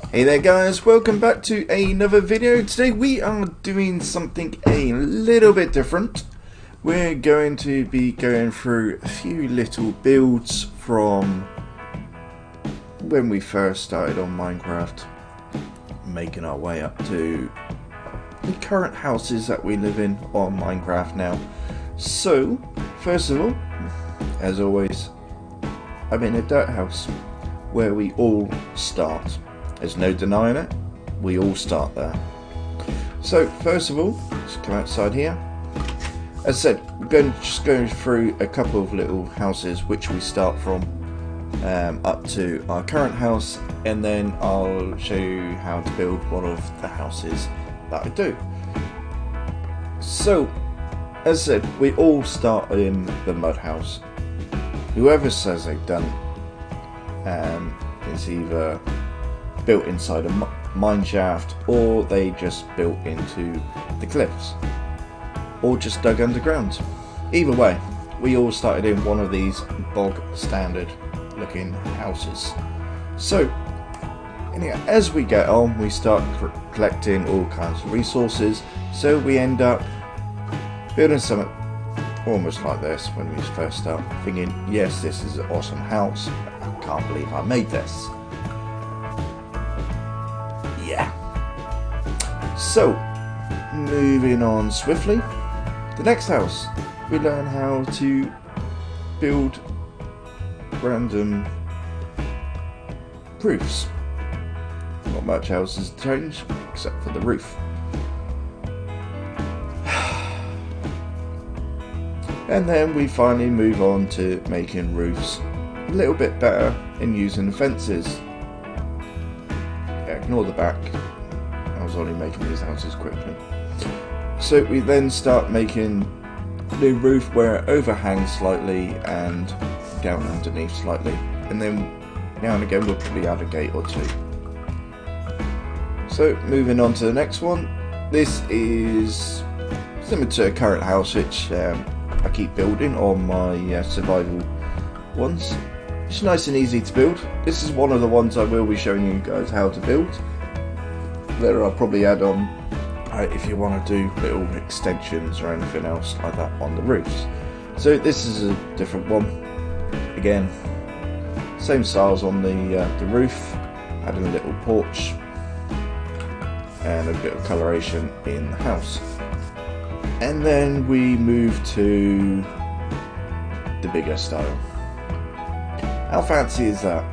Hey there guys, welcome back to another video. Today we are doing something a little bit different. We're going to be going through a few little builds from when we first started on Minecraft, making our way up to the current houses that we live in on Minecraft now. So, first of all, as always, I'm in a dirt house where we all start. There's no denying it, we all start there. So first of all, let's come outside here. As I said, we're going to just go through a couple of little houses which we start from up to our current house, and then I'll show you how to build one of the houses that I do. So, as I said, we all start in the mud house. Whoever says they've done is either built inside a mine shaft, or they just built into the cliffs, or just dug underground. Either way, we all started in one of these bog standard looking houses. So anyway, as we get on, we start collecting all kinds of resources, so we end up building something almost like this. When we first start thinking, yes, this is an awesome house, I can't believe I made this. Yeah. So, moving on swiftly. The next house, we learn how to build random roofs. Not much else has changed except for the roof. And then we finally move on to making roofs a little bit better and using fences. Ignore the back, I was only making these houses quickly. So we then start making the roof where it overhangs slightly and down underneath slightly, and then now and again we'll probably add a gate or two. So moving on to the next one. This is similar to a current house which I keep building on my survival ones. It's nice and easy to build. This is one of the ones I will be showing you guys how to build. There I'll probably add on if you want to do little extensions or anything else like that on the roofs. So this is a different one. Again, same styles on the roof, adding a little porch and a bit of coloration in the house. And then we move to the bigger style. How fancy is that?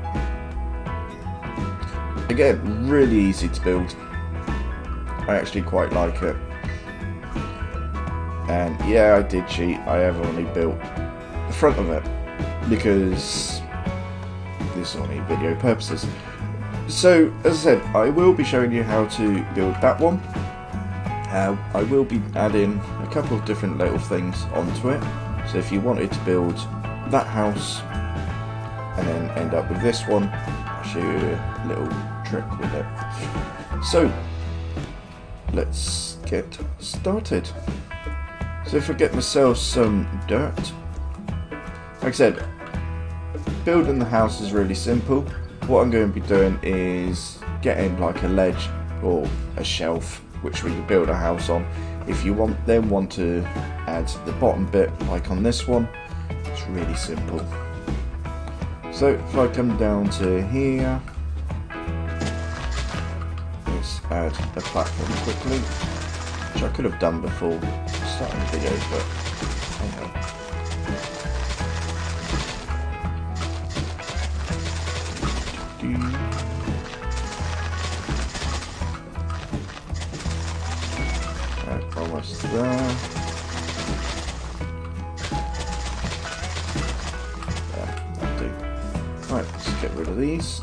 Again, really easy to build. I actually quite like it. And yeah, I did cheat. I have only built the front of it because this is only video purposes. So, as I said, I will be showing you how to build that one. I will be adding a couple of different little things onto it. So if you wanted to build that house and then end up with this one, I'll show you a little trick with it. So let's get started. So if I get myself some dirt, like I said, building the house is really simple. What I'm going to be doing is getting like a ledge or a shelf which we can build a house on. If you want to add the bottom bit like on this one, it's really simple. So if I come down to here, let's add a platform quickly, which I could have done before starting the video, but anyway. Right, almost there. Right, let's get rid of these,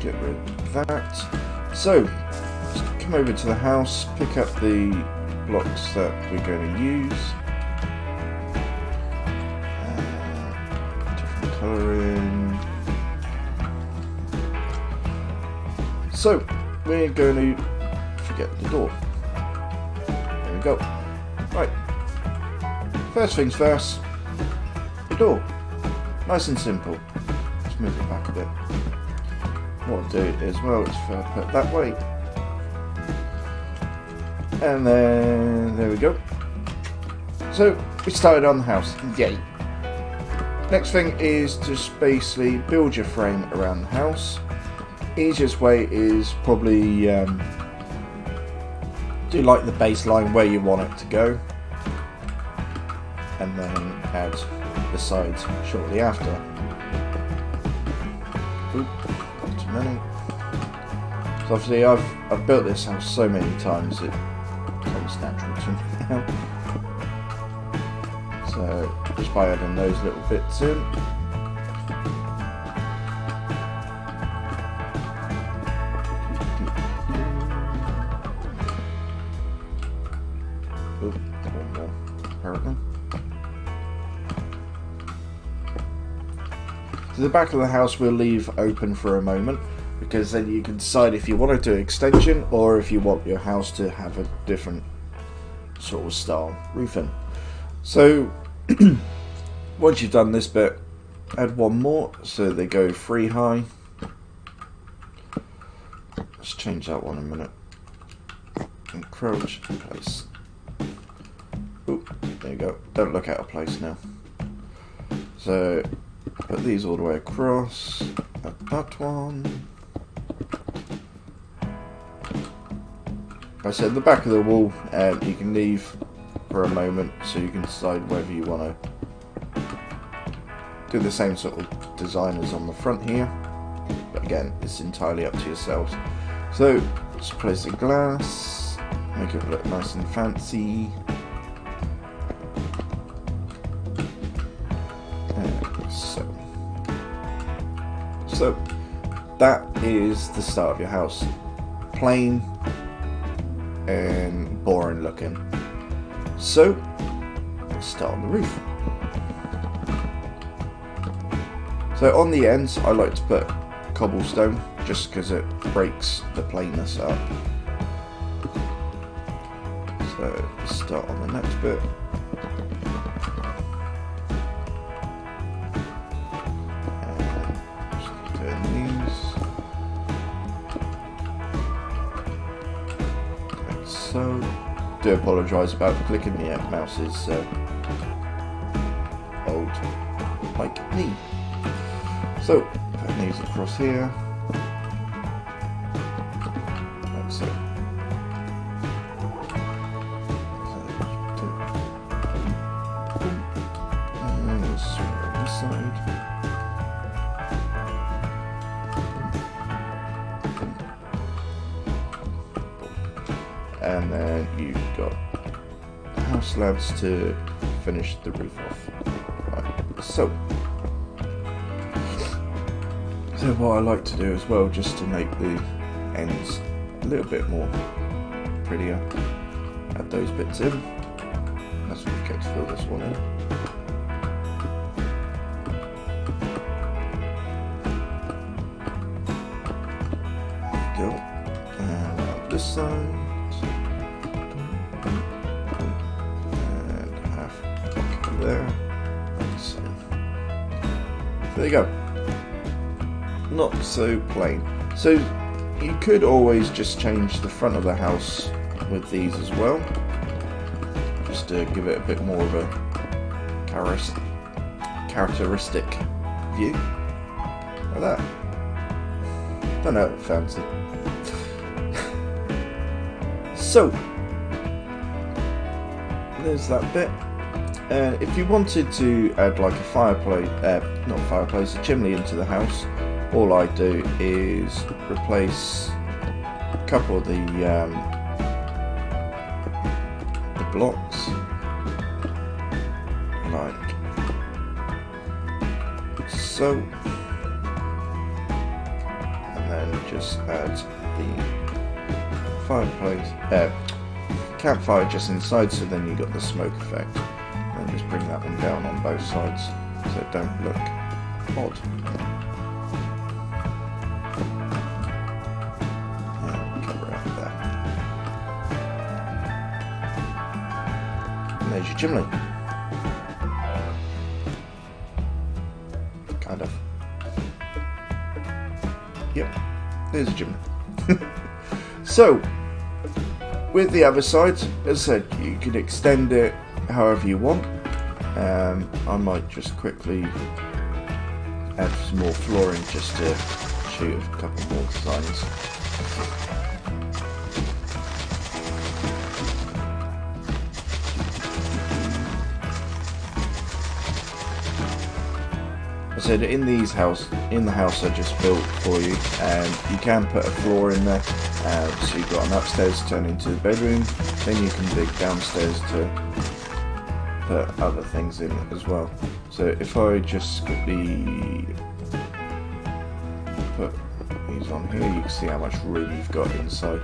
get rid of that. So, let's come over to the house, pick up the blocks that we're going to use. Different colouring. So, we're going to forget the door. There we go. Right, first things first, the door. Nice and simple. Move it back a bit. what I'll do as well is if I put it that way, and then there we go. So we started on the house, yay. Next thing is just basically build your frame around the house. Easiest way is probably do like the baseline where you want it to go, and then add the sides shortly after. Oop, not too many. So obviously I've built this house so many times it comes natural to me now. So just by adding those little bits in. Oop, one more apparently. So the back of the house we'll leave open for a moment, because then you can decide if you want to do extension or if you want your house to have a different sort of style roofing. So once you've done this bit, add one more so they go 3 high. Let's change that one a minute. Encroach, place. Oop, there you go. Don't look out of place now. So put these all the way across. Add that one. Like I said, the back of the wall you can leave for a moment so you can decide whether you want to do the same sort of design as on the front here, but again it's entirely up to yourselves. So just place the glass, make it look nice and fancy, and so that is the start of your house. Plain and boring looking. So let's start on the roof. So on the ends I like to put cobblestone just because it breaks the plainness up. So let's start on the next bit. And just doing these like so. Do apologise about clicking, the mouse is old like me. So put these across here, like so. And let's swing on this side. And then you've got house slabs to finish the roof off. Right. So what I like to do as well, just to make the ends a little bit more prettier, add those bits in. Let's forget to fill this one in. Go. And on this side. There. So there you go. Not so plain. So you could always just change the front of the house with these as well, just to give it a bit more of a characteristic view, like that. Don't know, fancy. So there's that bit. And if you wanted to add like a fireplace, not fireplace, a chimney into the house, all I do is replace a couple of the blocks, like so, and then just add the fireplace, campfire just inside, so then you got the smoke effect. And just bring that one down on both sides so it don't look odd. And cover out that. And there's your chimney. Kind of. Yep. there's a gym. So, with the other side, as I said, you can extend it however you want. I might just quickly add some more flooring just to show you a couple more designs. I said in the house I just built for you, and you can put a floor in there, so you've got an upstairs to turn into the bedroom, then you can dig downstairs to put other things in as well. So if I just quickly put these on here, you can see how much room you've got inside.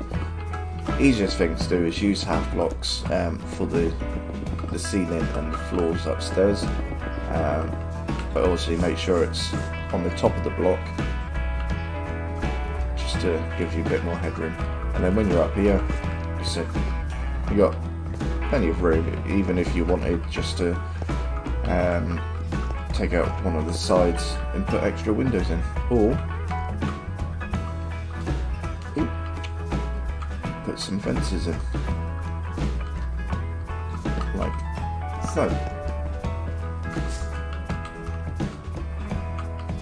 Easiest thing to do is use half blocks for the ceiling and the floors upstairs. But also make sure it's on the top of the block, just to give you a bit more headroom. And then when you're up here, you got plenty of room, even if you wanted just to take out one of the sides and put extra windows in, or put some fences in, like so.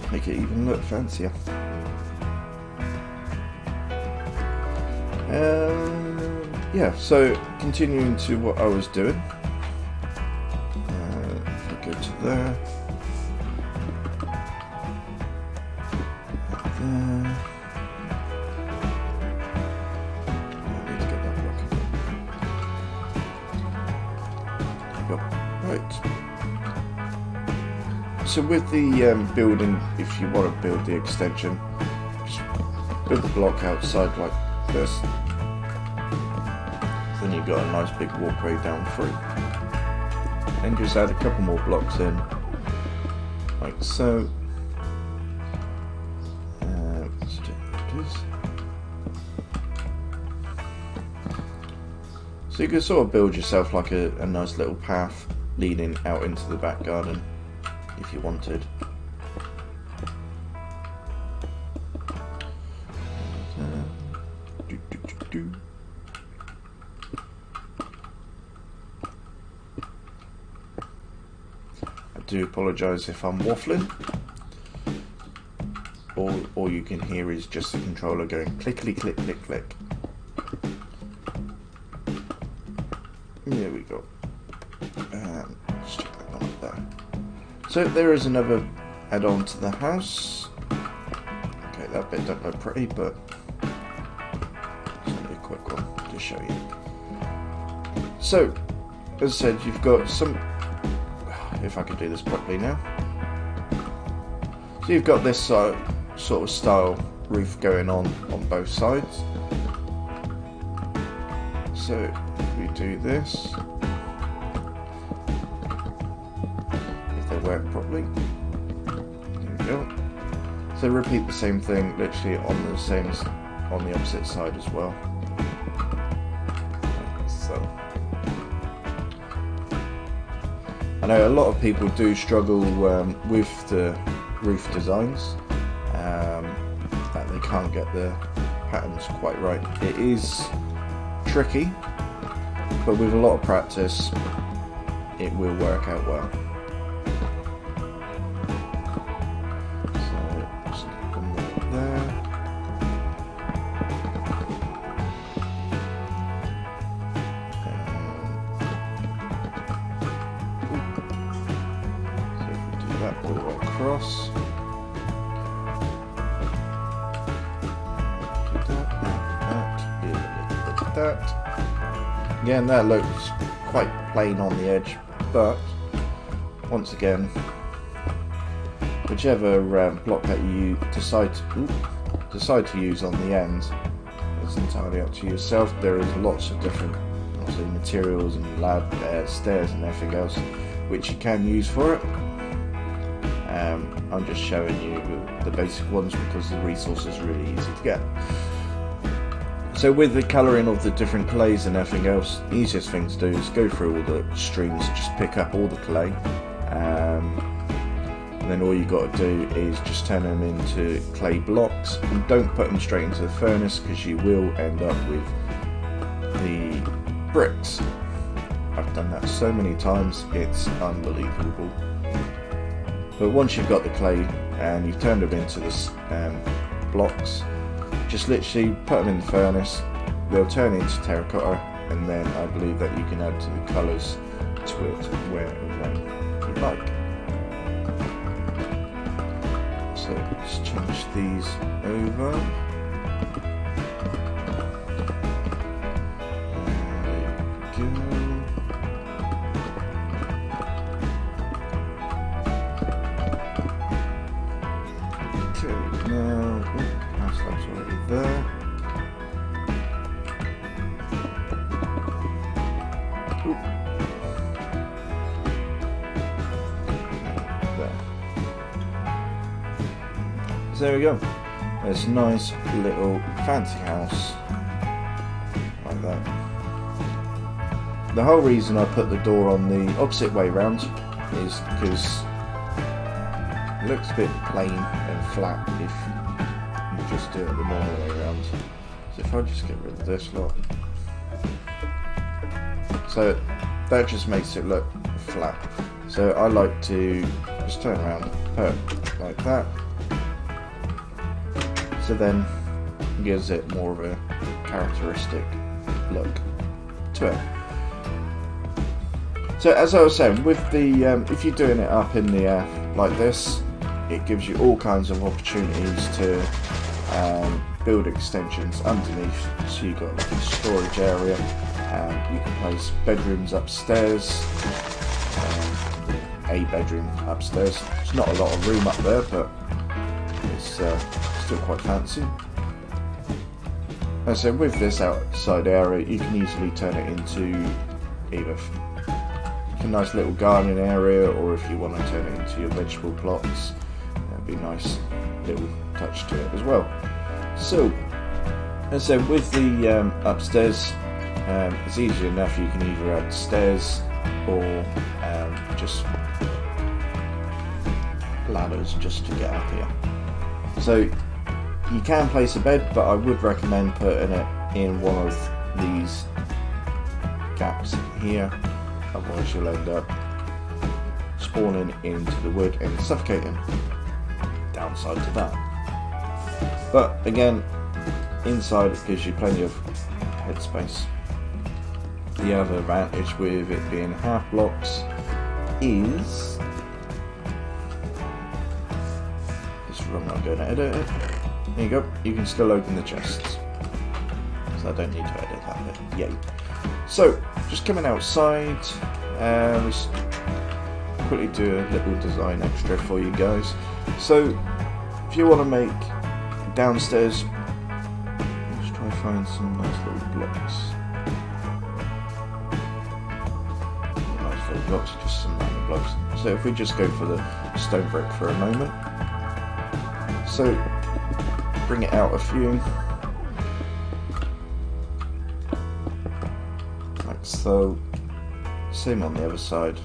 Make it even look fancier. Yeah, so continuing to what I was doing. If I go to there. There. I need to get that block again. There we go. Right. So with the building, if you want to build the extension, just build the block outside like this. Then you've got a nice big walkway down through. And just add a couple more blocks in, like so. Let's do this. So you can sort of build yourself like a nice little path leading out into the back garden, if you wanted. I do apologise if I'm waffling. All you can hear is just the controller going clickety click click click. There we go. Let's check that one up there. So there is another add-on to the house. Okay, that bit don't look pretty, but it's only a quick one to show you. So, as I said, you've got some, if I could do this properly now. So you've got this sort of style roof going on both sides. So if we do this, work properly. There we go. So repeat the same thing literally on the opposite side as well. So I know a lot of people do struggle with the roof designs, that they can't get the patterns quite right. It is tricky, but with a lot of practice it will work out well. All the way across. That. Again, that looks quite plain on the edge, but once again, whichever block that you decide to use on the end, it's entirely up to yourself. There is lots of different materials and stairs and everything else which you can use for it. I'm just showing you the basic ones because the resource is really easy to get. So with the colouring of the different clays and everything else, the easiest thing to do is go through all the streams, just pick up all the clay, and then all you got to do is just turn them into clay blocks, and don't put them straight into the furnace because you will end up with the bricks. I've done that so many times, it's unbelievable. But once you've got the clay and you've turned them into this blocks, just literally put them in the furnace, they'll turn into terracotta, and then I believe that you can add to the colours to it where and when you like. So let's change these over. There we go. Okay, now house lab's already there. So there we go. There's a nice little fancy house like that. The whole reason I put the door on the opposite way round is because it looks a bit plain and flat if you just do it the normal way around. So if I just get rid of this lot, so that just makes it look flat. So I like to just turn around, put it like that. So then it gives it more of a characteristic look to it. So as I was saying, with the if you're doing it up in the air like this, it gives you all kinds of opportunities to build extensions underneath. So you've got like a storage area, you can place bedrooms upstairs, a bedroom upstairs. There's not a lot of room up there, but it's still quite fancy. And so with this outside area, you can easily turn it into either a nice little gardening area, or if you want to turn it into your vegetable plots, that'd be a nice little touch to it as well. So, as I said, with the upstairs, it's easy enough. You can either add stairs or just ladders just to get up here. So you can place a bed, but I would recommend putting it in one of these gaps here, otherwise you'll end up spawning into the wood and suffocating. Downside to that. But again, inside it gives you plenty of headspace. The other advantage with it being half blocks is I'm not going to edit it. There you go. You can still open the chests, so I don't need to edit that bit. Yay! So just coming outside, let's quickly do a little design extra for you guys. So if you want to make downstairs, let's try and find some nice little blocks. Nice little blocks, just some random blocks. So if we just go for the stone brick for a moment. So bring it out a few, like so. Same on the other side.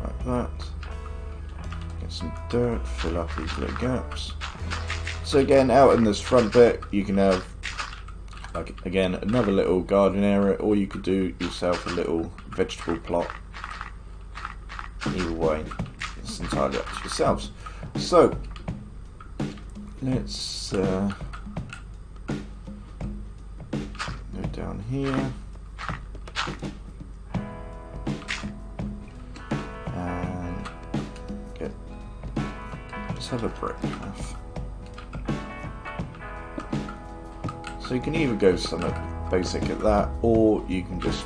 Like that. Get some dirt, fill up these little gaps. So again, out in this front bit, you can have, like, again, another little garden area, or you could do yourself a little vegetable plot. Either way, it's entirely up to yourselves. So let's go down here and just have a brick path. So you can either go something basic at that, or you can just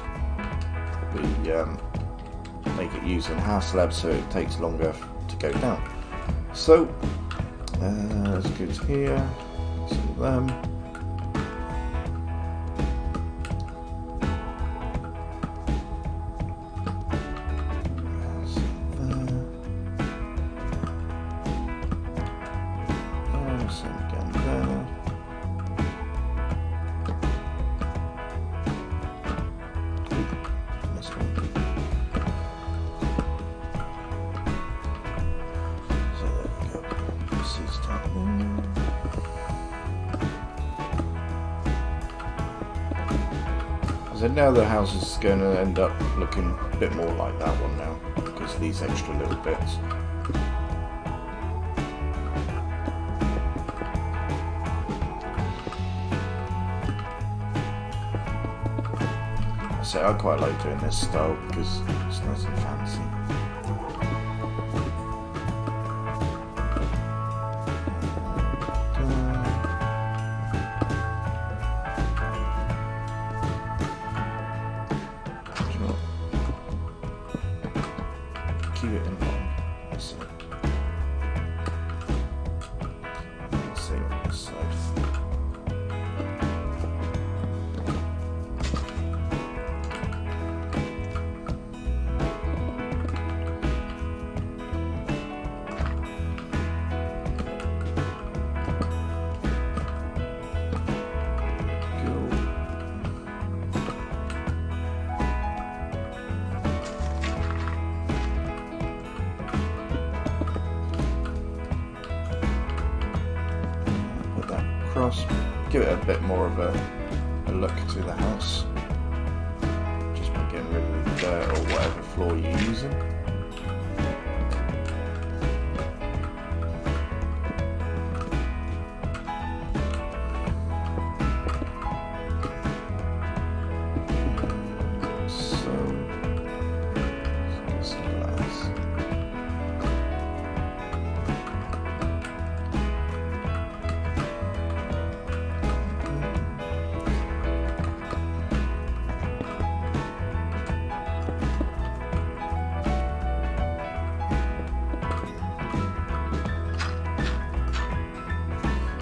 make it using house slabs so it takes longer to go down. So let's go to here, some of them. Same again there. So now the house is going to end up looking a bit more like that one now, because of these extra little bits. So I quite like doing this style because it's nice and fancy. Keep it in line. Let's see. Let's see on this side. Across, give it a bit more of a look to the house. Just by getting rid of the dirt or whatever floor you're using. So, let's get some glass.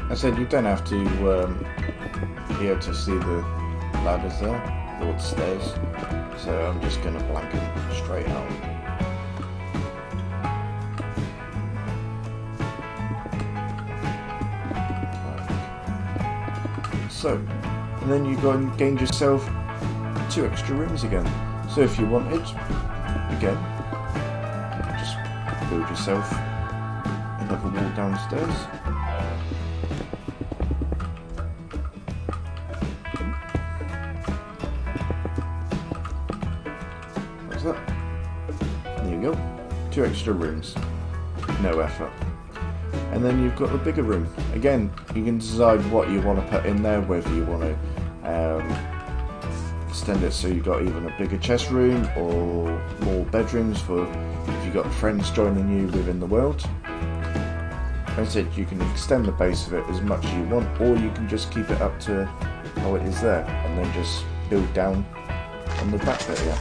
I said you don't have to be able to see the ladders there, or the stairs, so I'm just going to blank them straight out. So, and then you go and gain yourself 2 extra rooms again. So if you wanted, again, just build yourself another wall downstairs. That. There you go, 2 extra rooms, no effort. And then you've got the bigger room. Again, you can decide what you want to put in there, whether you want to extend it so you've got even a bigger chest room or more bedrooms for if you've got friends joining you within the world. Like I said, you can extend the base of it as much as you want, or you can just keep it up to how it is there and then just build down on the back bit here.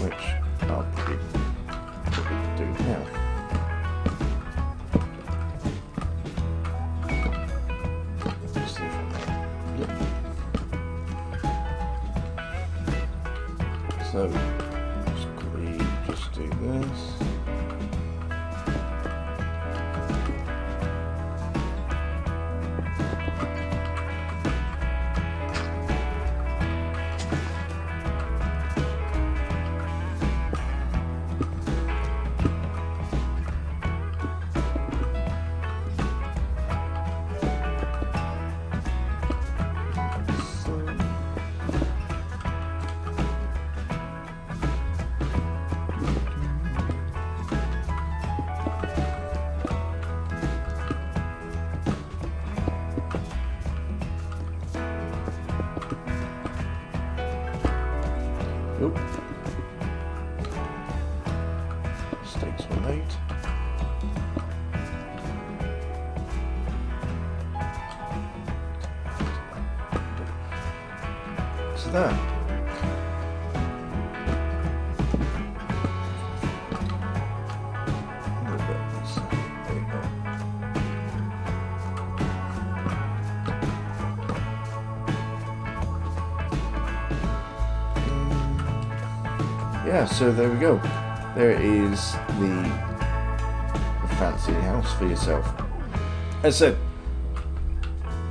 Which I'll probably do now. Let's see if I can. Yep. So let's quickly just do this. Oop. Mistakes were made. So there. A little bit of this. There you go. Yeah, so there we go. There is the fancy house for yourself. As I said,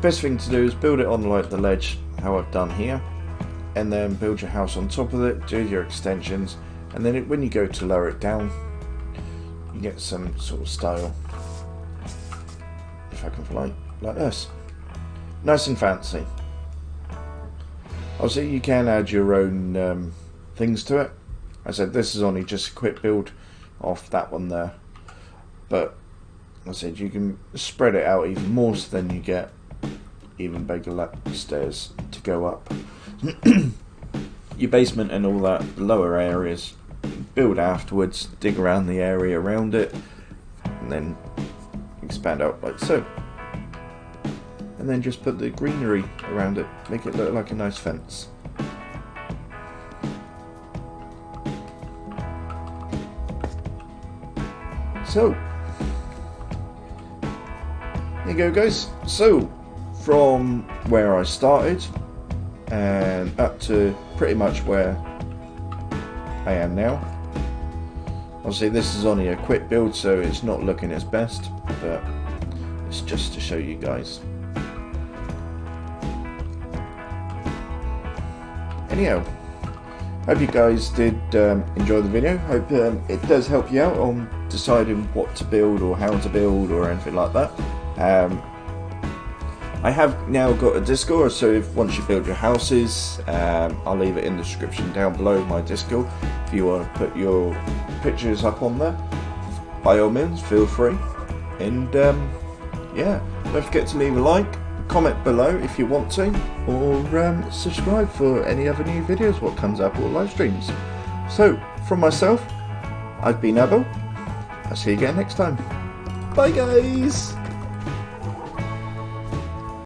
best thing to do is build it on like the ledge, how I've done here, and then build your house on top of it, do your extensions, and then when you go to lower it down, you get some sort of style, if I can fly, like this. Nice and fancy. Obviously you can add your own things to it. I said this is only just a quick build off that one there, but I said you can spread it out even more, so then you get even bigger stairs to go up. Your basement and all that lower areas, build afterwards, dig around the area around it, and then expand out like so. And then just put the greenery around it, make it look like a nice fence. So, there you go guys. So, from where I started and up to pretty much where I am now. Obviously this is only a quick build, so it's not looking its best, but it's just to show you guys. Anyhow, hope you guys did enjoy the video. Hope it does help you out on deciding what to build or how to build or anything like that. I have now got a Discord, so if once you build your houses, I'll leave it in the description down below, my Discord. If you want to put your pictures up on there, by all means feel free. And yeah, don't forget to leave a like, comment below if you want to, or subscribe for any other new videos what comes up, or live streams. So from myself, I've been Abel. I'll see you again next time. Bye guys.